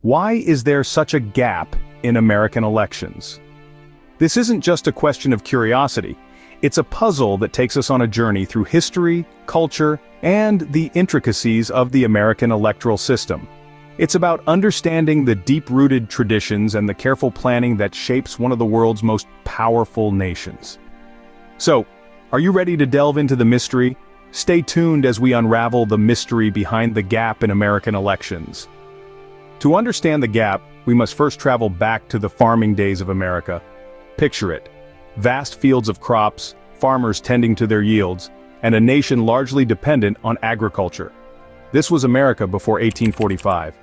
Why is there such a gap in American elections? This isn't just a question of curiosity. It's a puzzle that takes us on a journey through history, culture, and the intricacies of the American electoral system. It's about understanding the deep-rooted traditions and the careful planning that shapes one of the world's most powerful nations. So, are you ready to delve into the mystery? Stay tuned as we unravel the mystery behind the gap in American elections. To understand the gap, we must first travel back to the farming days of America. Picture it: vast fields of crops, farmers tending to their yields, and a nation largely dependent on agriculture. This was America before 1845.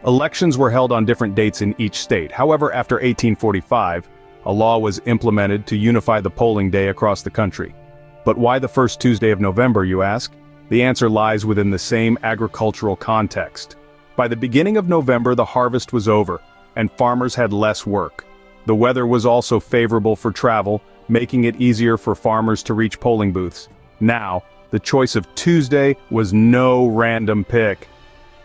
Elections were held on different dates in each state. However, after 1845, a law was implemented to unify the polling day across the country. But why the first Tuesday of November, you ask? The answer lies within the same agricultural context. By the beginning of November, the harvest was over, and farmers had less work. The weather was also favorable for travel, making it easier for farmers to reach polling booths. Now, the choice of Tuesday was no random pick.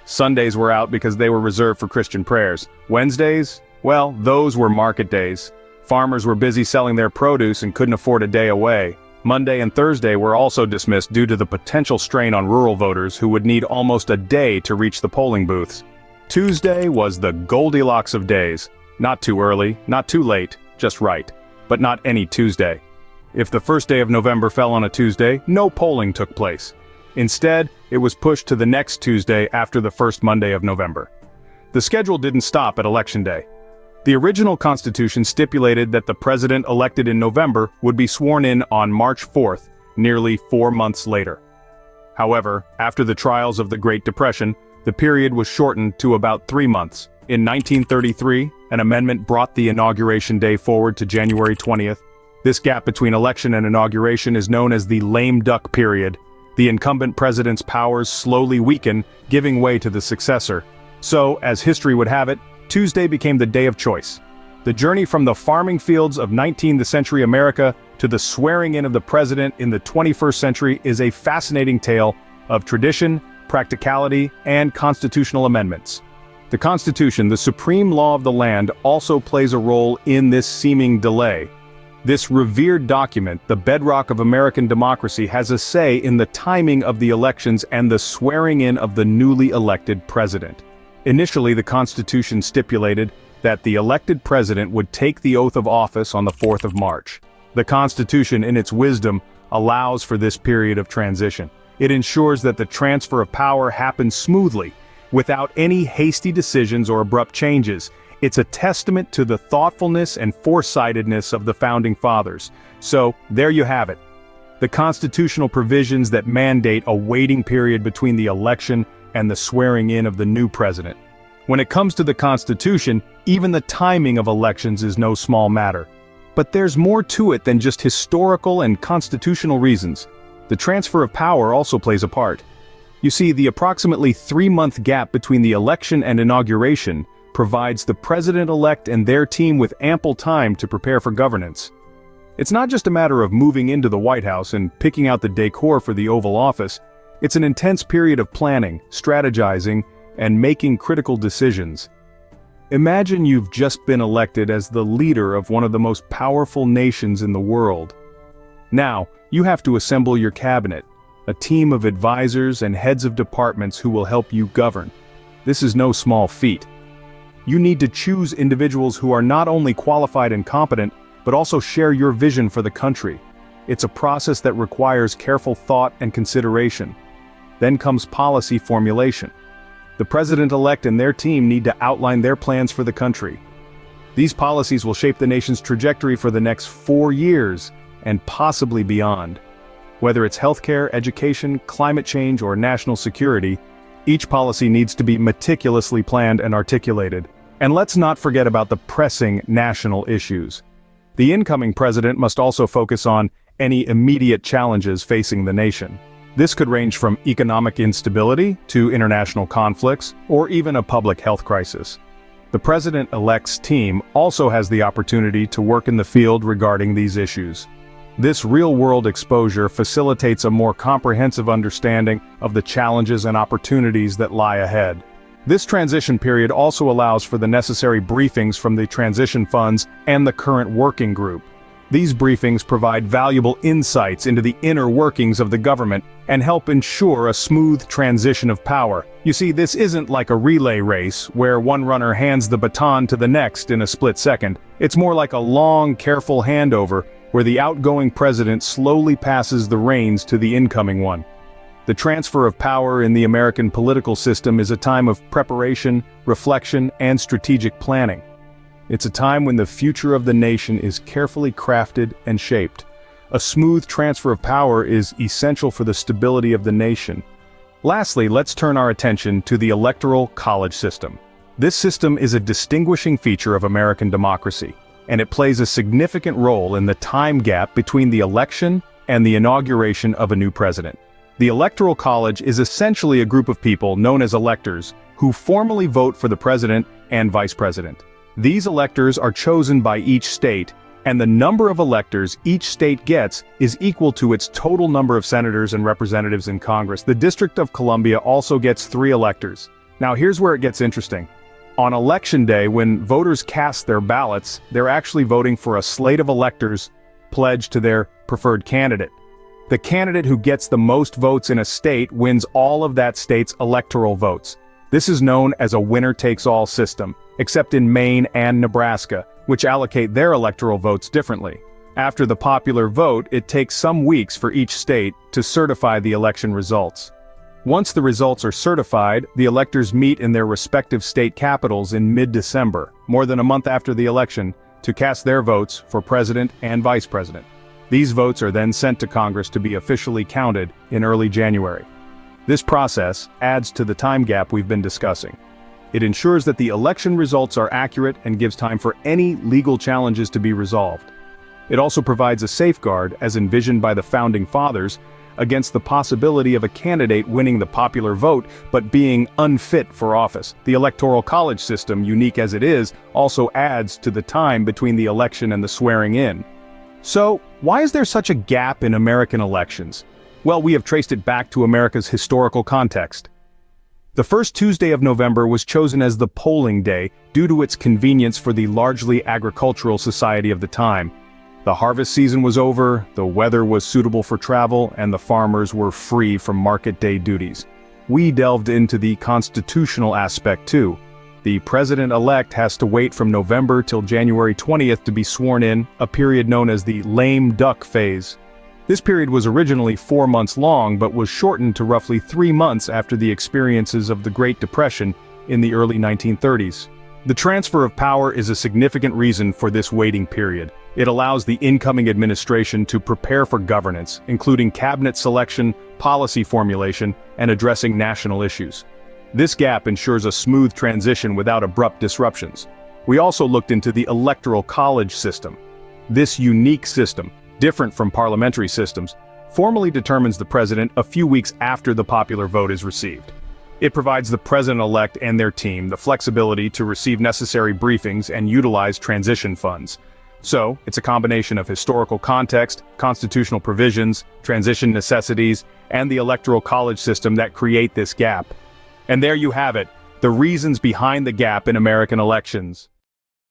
Sundays were out because they were reserved for Christian prayers. Wednesdays? Well, those were market days. Farmers were busy selling their produce and couldn't afford a day away. Monday and Thursday were also dismissed due to the potential strain on rural voters who would need almost a day to reach the polling booths. Tuesday was the Goldilocks of days. Not too early, not too late, just right. But not any Tuesday. If the first day of November fell on a Tuesday, no polling took place. Instead, it was pushed to the next Tuesday after the first Monday of November. The schedule didn't stop at Election Day. The original Constitution stipulated that the president elected in November would be sworn in on March 4th, nearly 4 months later. However, after the trials of the Great Depression, the period was shortened to about 3 months. In 1933, an amendment brought the inauguration day forward to January 20th. This gap between election and inauguration is known as the lame duck period. The incumbent president's powers slowly weaken, giving way to the successor. So, as history would have it, Tuesday became the day of choice. The journey from the farming fields of 19th century America to the swearing in of the president in the 21st century is a fascinating tale of tradition, practicality, and constitutional amendments. The Constitution, the supreme law of the land, also plays a role in this seeming delay. This revered document, the bedrock of American democracy, has a say in the timing of the elections and the swearing in of the newly elected president. Initially, the Constitution stipulated that the elected president would take the oath of office on the 4th of March. The Constitution, in its wisdom, allows for this period of transition. It ensures that the transfer of power happens smoothly, without any hasty decisions or abrupt changes. It's a testament to the thoughtfulness and foresightedness of the Founding Fathers. So, there you have it. The constitutional provisions that mandate a waiting period between the election and the swearing in of the new president. When it comes to the Constitution, even the timing of elections is no small matter. But there's more to it than just historical and constitutional reasons. The transfer of power also plays a part. You see, the approximately 3-month gap between the election and inauguration provides the president-elect and their team with ample time to prepare for governance. It's not just a matter of moving into the White House and picking out the decor for the Oval Office. It's an intense period of planning, strategizing, and making critical decisions. Imagine you've just been elected as the leader of one of the most powerful nations in the world. Now, you have to assemble your cabinet, a team of advisors and heads of departments who will help you govern. This is no small feat. You need to choose individuals who are not only qualified and competent, but also share your vision for the country. It's a process that requires careful thought and consideration. Then comes policy formulation. The president-elect and their team need to outline their plans for the country. These policies will shape the nation's trajectory for the next 4 years, and possibly beyond. Whether it's healthcare, education, climate change, or national security, each policy needs to be meticulously planned and articulated. And let's not forget about the pressing national issues. The incoming president must also focus on any immediate challenges facing the nation. This could range from economic instability to international conflicts, or even a public health crisis. The president-elect's team also has the opportunity to work in the field regarding these issues. This real-world exposure facilitates a more comprehensive understanding of the challenges and opportunities that lie ahead. This transition period also allows for the necessary briefings from the transition funds and the current working group. These briefings provide valuable insights into the inner workings of the government and help ensure a smooth transition of power. You see, this isn't like a relay race where one runner hands the baton to the next in a split second. It's more like a long, careful handover where the outgoing president slowly passes the reins to the incoming one. The transfer of power in the American political system is a time of preparation, reflection, and strategic planning. It's a time when the future of the nation is carefully crafted and shaped. A smooth transfer of power is essential for the stability of the nation. Lastly, let's turn our attention to the Electoral College system. This system is a distinguishing feature of American democracy, and it plays a significant role in the time gap between the election and the inauguration of a new president. The Electoral College is essentially a group of people known as electors who formally vote for the president and vice president. These electors are chosen by each state, and the number of electors each state gets is equal to its total number of senators and representatives in Congress. The District of Columbia also gets 3 electors. Now here's where it gets interesting. On Election Day, when voters cast their ballots, they're actually voting for a slate of electors pledged to their preferred candidate. The candidate who gets the most votes in a state wins all of that state's electoral votes. This is known as a winner-takes-all system, except in Maine and Nebraska, which allocate their electoral votes differently. After the popular vote, it takes some weeks for each state to certify the election results. Once the results are certified, the electors meet in their respective state capitals in mid-December, more than a month after the election, to cast their votes for president and vice president. These votes are then sent to Congress to be officially counted in early January. This process adds to the time gap we've been discussing. It ensures that the election results are accurate and gives time for any legal challenges to be resolved. It also provides a safeguard, as envisioned by the Founding Fathers, against the possibility of a candidate winning the popular vote but being unfit for office. The Electoral College system, unique as it is, also adds to the time between the election and the swearing in. So, why is there such a gap in American elections? Well, we have traced it back to America's historical context. The first Tuesday of November was chosen as the polling day due to its convenience for the largely agricultural society of the time. The harvest season was over, the weather was suitable for travel, and the farmers were free from market day duties. We delved into the constitutional aspect too. The president-elect has to wait from November till January 20th to be sworn in, a period known as the lame duck phase. This period was originally 4 months long but was shortened to roughly 3 months after the experiences of the Great Depression in the early 1930s. The transfer of power is a significant reason for this waiting period. It allows the incoming administration to prepare for governance, including cabinet selection, policy formulation, and addressing national issues. This gap ensures a smooth transition without abrupt disruptions. We also looked into the Electoral College system. This unique system, different from parliamentary systems, formally determines the president a few weeks after the popular vote is received. It provides the president-elect and their team the flexibility to receive necessary briefings and utilize transition funds. So, it's a combination of historical context, constitutional provisions, transition necessities, and the Electoral College system that create this gap. And there you have it, the reasons behind the gap in American elections.